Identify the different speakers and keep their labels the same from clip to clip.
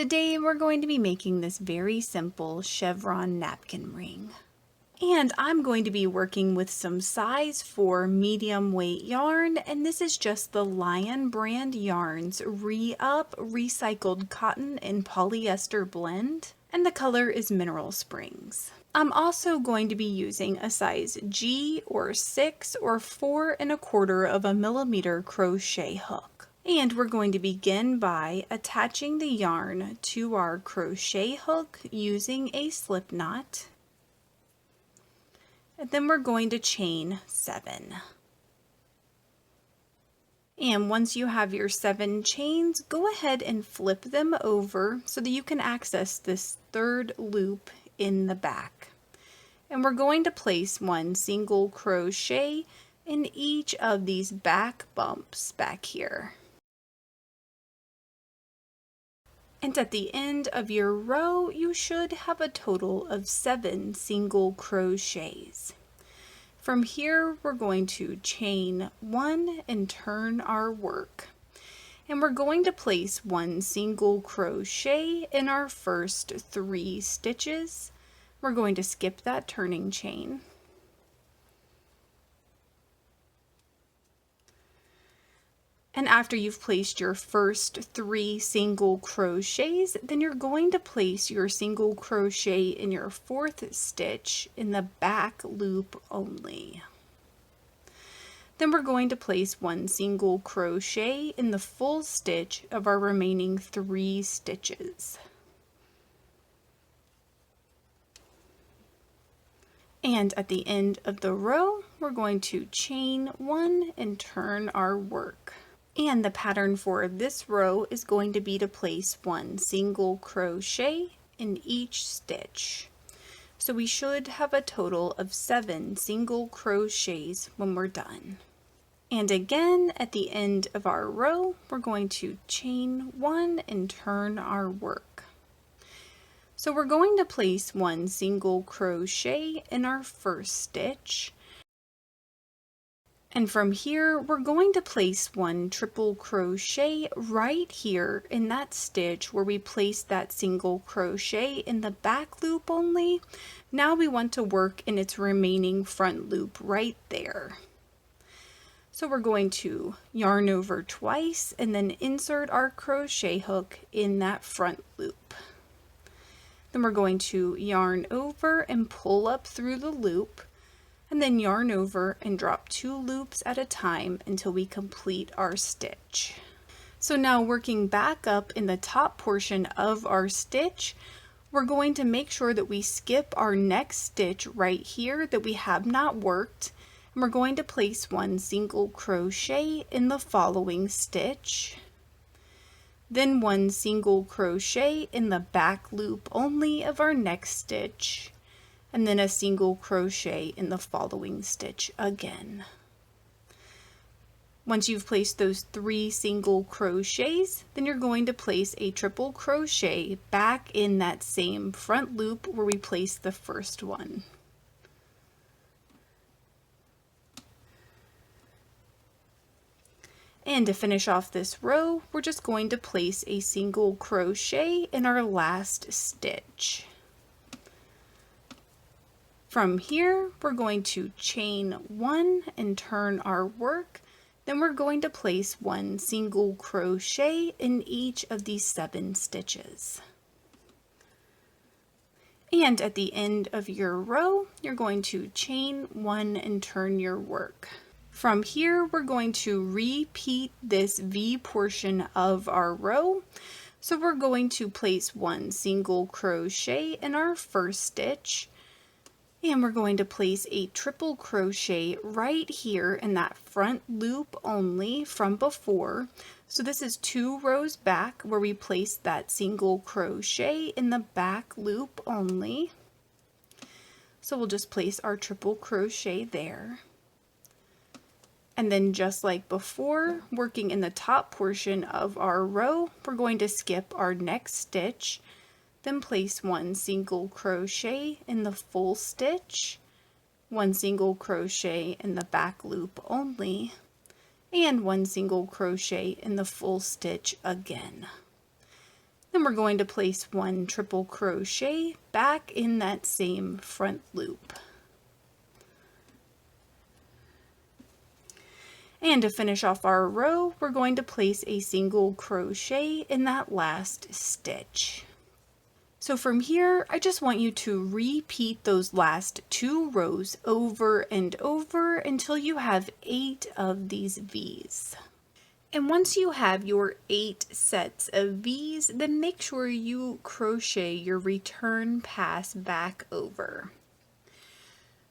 Speaker 1: Today we're going to be making this very simple chevron napkin ring. And I'm going to be working with some size 4 medium weight yarn, and this is just the Lion brand yarns Re-Up Recycled Cotton and Polyester blend, and the color is Mineral Springs. I'm also going to be using a size G or 6 or 4 1/4 millimeter crochet hook. And we're going to begin by attaching the yarn to our crochet hook using a slip knot. And then we're going to chain 7. And once you have your 7 chains, go ahead and flip them over so that you can access this third loop in the back. And we're going to place 1 single crochet in each of these back bumps back here. And at the end of your row, you should have a total of 7 single crochets. From here, we're going to chain 1 and turn our work. And we're going to place 1 single crochet in our first 3 stitches. We're going to skip that turning chain. And after you've placed your first 3 single crochets, then you're going to place your single crochet in your 4th stitch in the back loop only. Then we're going to place 1 single crochet in the full stitch of our remaining 3 stitches. And at the end of the row, we're going to chain 1 and turn our work. And the pattern for this row is going to be to place 1 single crochet in each stitch. So we should have a total of 7 single crochets when we're done. And again, at the end of our row, we're going to chain 1 and turn our work. So we're going to place 1 single crochet in our first stitch. And from here, we're going to place 1 triple crochet right here in that stitch where we placed that single crochet in the back loop only. Now we want to work in its remaining front loop right there. So we're going to yarn over twice and then insert our crochet hook in that front loop. Then we're going to yarn over and pull up through the loop, and then yarn over and drop 2 loops at a time until we complete our stitch. So now working back up in the top portion of our stitch, we're going to make sure that we skip our next stitch right here that we have not worked, and we're going to place 1 single crochet in the following stitch, then 1 single crochet in the back loop only of our next stitch, and then a single crochet in the following stitch again. Once you've placed those 3 single crochets, then you're going to place a triple crochet back in that same front loop where we placed the first one. And to finish off this row, we're just going to place a single crochet in our last stitch. From here, we're going to chain 1 and turn our work. Then we're going to place 1 single crochet in each of these 7 stitches. And at the end of your row, you're going to chain 1 and turn your work. From here, we're going to repeat this V portion of our row. So we're going to place 1 single crochet in our first stitch. And we're going to place a triple crochet right here in that front loop only from before. So this is 2 rows back where we placed that single crochet in the back loop only. So we'll just place our triple crochet there. And then just like before, working in the top portion of our row, we're going to skip our next stitch. Then place 1 single crochet in the full stitch, 1 single crochet in the back loop only, and 1 single crochet in the full stitch again. Then we're going to place one triple crochet back in that same front loop. And to finish off our row, we're going to place a single crochet in that last stitch. So from here, I just want you to repeat those last 2 rows over and over until you have 8 of these V's. And once you have your 8 sets of V's, then make sure you crochet your return pass back over.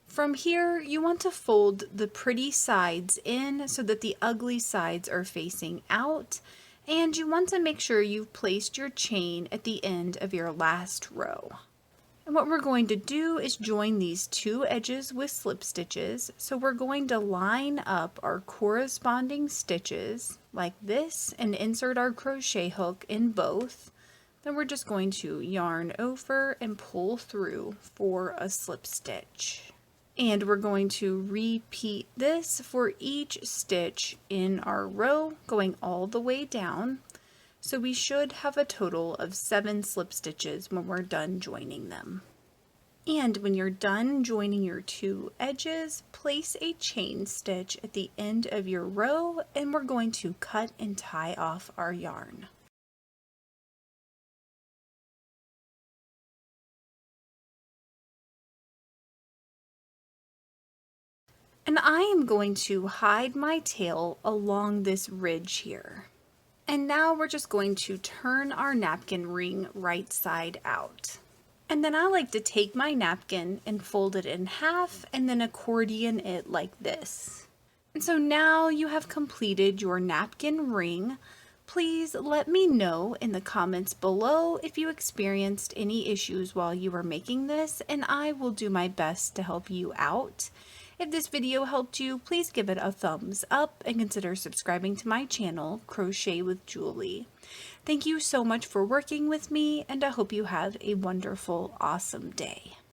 Speaker 1: From here, you want to fold the pretty sides in so that the ugly sides are facing out, and you want to make sure you've placed your chain at the end of your last row. And what we're going to do is join these 2 edges with slip stitches. So we're going to line up our corresponding stitches like this and insert our crochet hook in both. Then we're just going to yarn over and pull through for a slip stitch. And we're going to repeat this for each stitch in our row, going all the way down. So we should have a total of 7 slip stitches when we're done joining them. And when you're done joining your 2 edges, place a chain stitch at the end of your row, and we're going to cut and tie off our yarn. And I am going to hide my tail along this ridge here. And now we're just going to turn our napkin ring right side out. And then I like to take my napkin and fold it in half and then accordion it like this. And so now you have completed your napkin ring. Please let me know in the comments below if you experienced any issues while you were making this, and I will do my best to help you out. If this video helped you, please give it a thumbs up and consider subscribing to my channel, Crochet with Julie. Thank you so much for working with me, and I hope you have a wonderful, awesome day.